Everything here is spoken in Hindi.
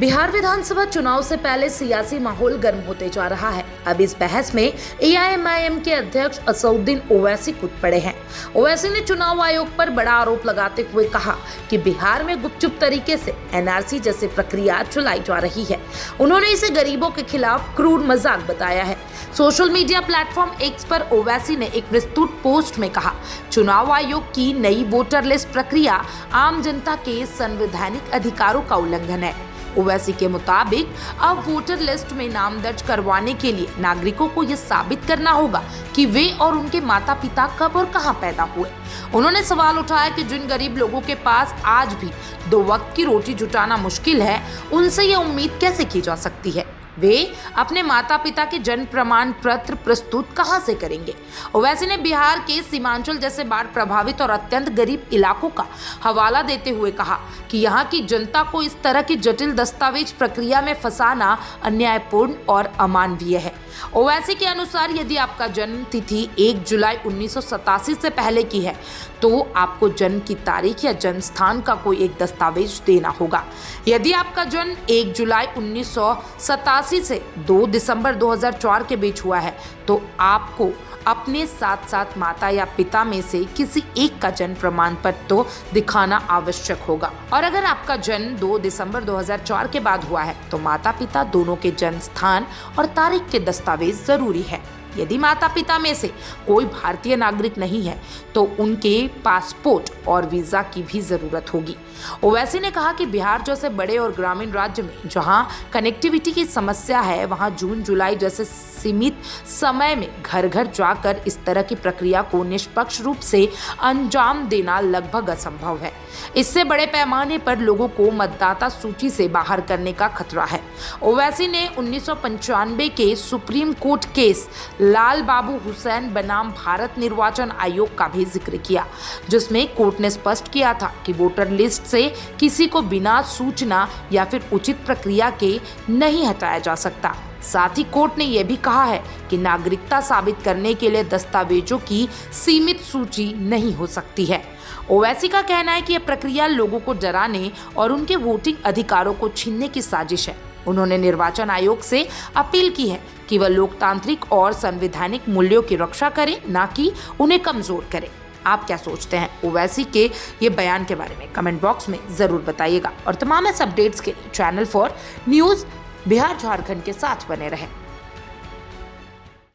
बिहार विधानसभा चुनाव से पहले सियासी माहौल गर्म होते जा रहा है। अब इस बहस में एआईएमआईएम के अध्यक्ष असदुद्दीन ओवैसी कूद पड़े हैं। ओवैसी ने चुनाव आयोग पर बड़ा आरोप लगाते हुए कहा कि बिहार में गुपचुप तरीके से एनआरसी जैसी प्रक्रिया चलाई जा रही है। उन्होंने इसे गरीबों के खिलाफ क्रूर मजाक बताया है। सोशल मीडिया प्लेटफॉर्म एक्स पर ओवैसी ने एक विस्तृत पोस्ट में कहा, चुनाव आयोग की नई वोटर लिस्ट प्रक्रिया आम जनता के संवैधानिक अधिकारों का उल्लंघन है। ओवैसी के मुताबिक अब वोटर लिस्ट में नाम दर्ज करवाने के लिए नागरिकों को यह साबित करना होगा कि वे और उनके माता पिता कब और कहां पैदा हुए। उन्होंने सवाल उठाया कि जिन गरीब लोगों के पास आज भी 2 वक्त की रोटी जुटाना मुश्किल है, उनसे यह उम्मीद कैसे की जा सकती है, वे अपने माता पिता के जन्म प्रमाण पत्र प्रस्तुत कहां से करेंगे। ओवैसी ने बिहार के सीमांचल जैसे बाढ़ प्रभावित और अत्यंत गरीब इलाकों का हवाला देते हुए कहा कि यहां की जनता को इस तरह की जटिल दस्तावेज प्रक्रिया में फंसाना अन्यायपूर्ण और अमानवीय है। ओवैसी के अनुसार यदि आपका जन्म तिथि 1 जुलाई 1987 से पहले की है तो आपको जन्म की तारीख या जन्म स्थान का कोई एक दस्तावेज देना होगा। यदि आपका जन्म 1 जुलाई 1987 से 2 दिसंबर 2004 के बीच हुआ है तो आपको अपने साथ साथ माता या पिता में से किसी एक का जन्म प्रमाण पत्र तो दिखाना आवश्यक होगा। और अगर आपका जन्म 2 दिसंबर 2004 के बाद हुआ है तो माता पिता दोनों के जन्म स्थान और तारीख के दस्तावेज जरूरी है। यदि माता पिता में से कोई भारतीय नागरिक नहीं है तो उनके पासपोर्ट और वीजा की भी जरूरत होगी। ओवैसी ने कहा कि बिहार जैसे बड़े और ग्रामीण राज्य में जहां कनेक्टिविटी की समस्या है, वहां जून जुलाई जैसे सीमित समय में घर घर जाकर इस तरह की प्रक्रिया को निष्पक्ष रूप से अंजाम देना लगभग असंभव है। इससे बड़े पैमाने पर लोगों को मतदाता सूची से बाहर करने का खतरा है। ओवैसी ने 1995 के सुप्रीम कोर्ट केस लाल बाबू हुसैन बनाम भारत निर्वाचन आयोग का भी जिक्र किया, जिसमें कोर्ट ने स्पष्ट किया था कि वोटर लिस्ट से किसी को बिना सूचना या फिर उचित प्रक्रिया के नहीं हटाया जा सकता। साथ ही कोर्ट ने यह भी कहा है कि नागरिकता साबित करने के लिए दस्तावेजों की सीमित सूची नहीं हो सकती है। ओवैसी का कहना है कि यह प्रक्रिया लोगों को डराने और उनके वोटिंग अधिकारों को छीनने की साजिश है। उन्होंने निर्वाचन आयोग से अपील की है कि वह लोकतांत्रिक और संवैधानिक मूल्यों की रक्षा करे, ना कि उन्हें कमजोर करे। आप क्या सोचते हैं ओवैसी के ये बयान के बारे में? कमेंट बॉक्स में जरूर बताइएगा और तमाम ऐसे अपडेट्स के लिए channel for news Bihar Jharkhand के साथ बने रहें।